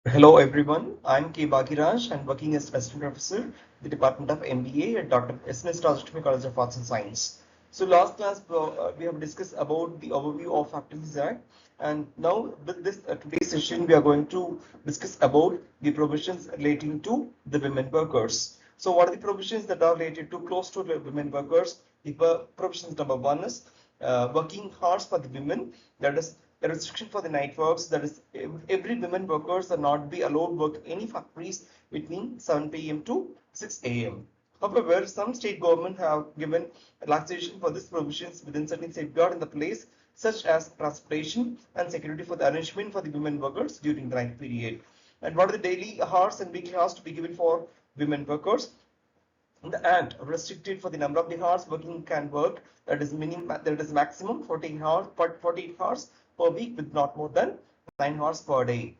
Hello everyone, I'm K.Bakiyaraj and working as Assistant Professor, the Department of MBA at Dr. Asst.Prof. College of Arts and Science. So last class we have discussed about the overview of Factories Act, and now with this today's session we are going to discuss about the provisions relating to the women workers. So what are the provisions that are related to close to the women workers? The provisions number one is working hours for the women, that is a restriction for the night works, that is every women workers are not be allowed work any factories between 7 p.m. to 6 a.m. However, some state government have given relaxation for these provisions within certain safeguard in the place, such as transportation and security for the arrangement for the women workers during the night period. And what are the daily hours and weekly hours to be given for women workers? The act restricted for the number of the hours working can work, that is minimum, that is maximum 14 hours, 48 hours per week with not more than 9 hours per day.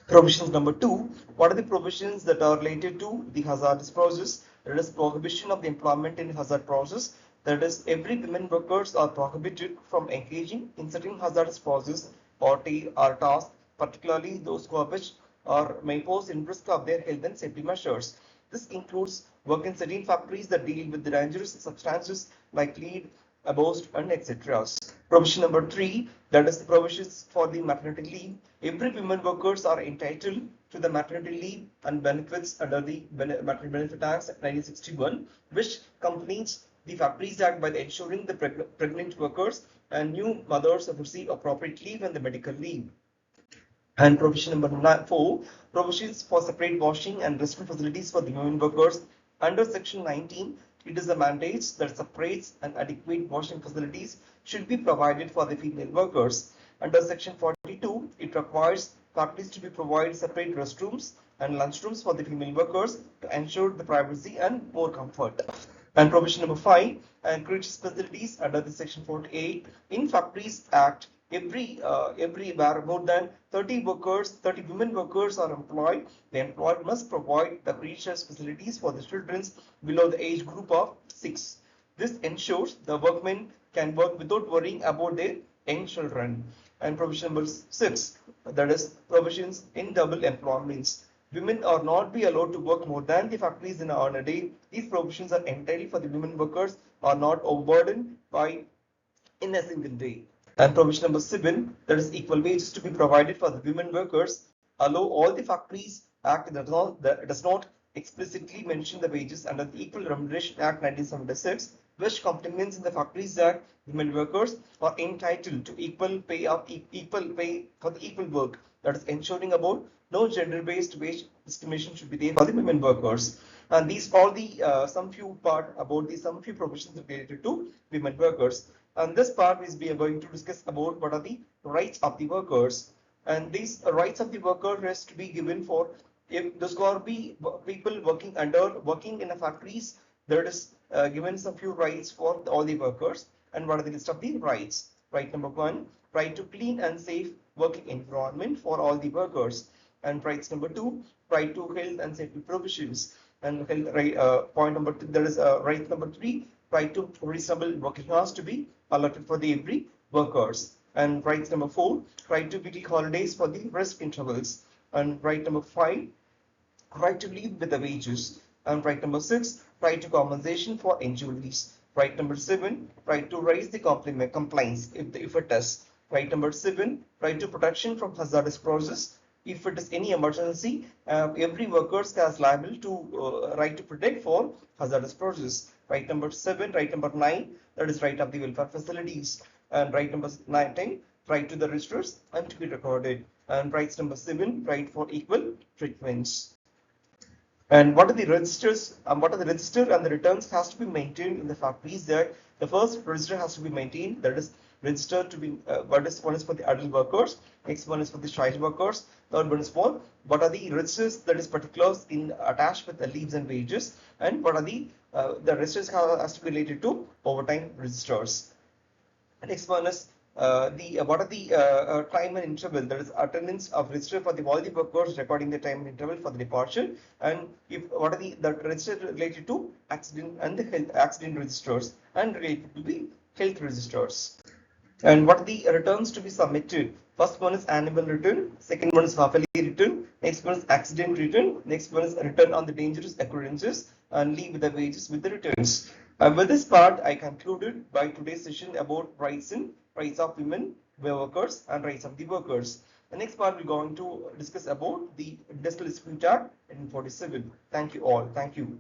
Provisions number two, what are the provisions that are related to the hazardous process? There is prohibition of the employment in hazard process, that is every women workers are prohibited from engaging in certain hazardous process or tasks, particularly those who are which or may pose in risk of their health and safety measures. This includes work in certain factories that deal with the dangerous substances like lead, abosed, and etc. Provision number three, that is the provisions for the maternity leave. Every women workers are entitled to the maternity leave and benefits under the Maternity Benefit Act 1961, which completes the Factories Act by ensuring the pregnant workers and new mothers receive appropriate leave and the medical leave. And provision number 4, provisions for separate washing and restroom facilities for the women workers. Under section 19, it is a mandate that separates and adequate washing facilities should be provided for the female workers. Under section 42, it requires factories to be provided separate restrooms and lunchrooms for the female workers to ensure the privacy and more comfort. And provision number 5, encourages facilities under the section 48 in Factories Act. Every where more than 30 women workers are employed, the employer must provide the pre-shared facilities for the children below the age group of 6. This ensures the workmen can work without worrying about their young children. And provision number 6, that is provisions in double employments. Women are not be allowed to work more than the factories on a day. These provisions are entirely for the women workers are not overburdened by in a single day. And provision number 7, that is equal wages to be provided for the women workers, allow all the factories act that does not explicitly mention the wages under the Equal Remuneration Act 1976, which complements in the Factories Act. Women workers are entitled to equal pay for the equal work, that is ensuring about no gender-based wage discrimination should be there for the women workers. And these all the some few part about the some few provisions related to women workers. And this part is we are going to discuss about what are the rights of the workers. And these rights of the worker has to be given for if there's going to be people working in a factories. There is given some few rights for all the workers. And what are the list of the rights? Right number one, right to clean and safe working environment for all the workers. And rights number two, right to health and safety provisions. And health, right, point number two, there is right number three, right to reasonable working hours to be allotted for the every workers. And right number 4, right to weekly holidays for the rest intervals. And right number 5, right to leave with the wages. And right number 6, right to compensation for injuries. Right number 7, right to raise the complaints if it is. Right number 7, right to protection from hazardous process. If it is any emergency, every worker is liable to right to protect for hazardous process. Right number 7, right number 9, that is right of the welfare facilities. And right number 19, right to the registers and to be recorded. And rights number 7, right for equal treatments. And what are the registers? What are the register and the returns has to be maintained in the factories that the first register has to be maintained, that is register to be one is for the adult workers, next one is for the child workers, third one is for what are the registers that is particulars in attached with the leaves and wages, and what are the registers has to be related to overtime registers. Next one is the what are the time and interval, that is attendance of register for the all the workers recording the time and interval for the departure, and if what are the register related to accident and the health accident registers and related to the health registers. And what are the returns to be submitted First one is annual return, second one is half-yearly return, next one is accident return, next one is return on the dangerous occurrences, and leave the wages with the returns. With this part, I concluded by today's session about rights of women, workers, and rights of the workers. The next part, we're going to discuss about the Industrial Dispute Act 1947. Thank you all. Thank you.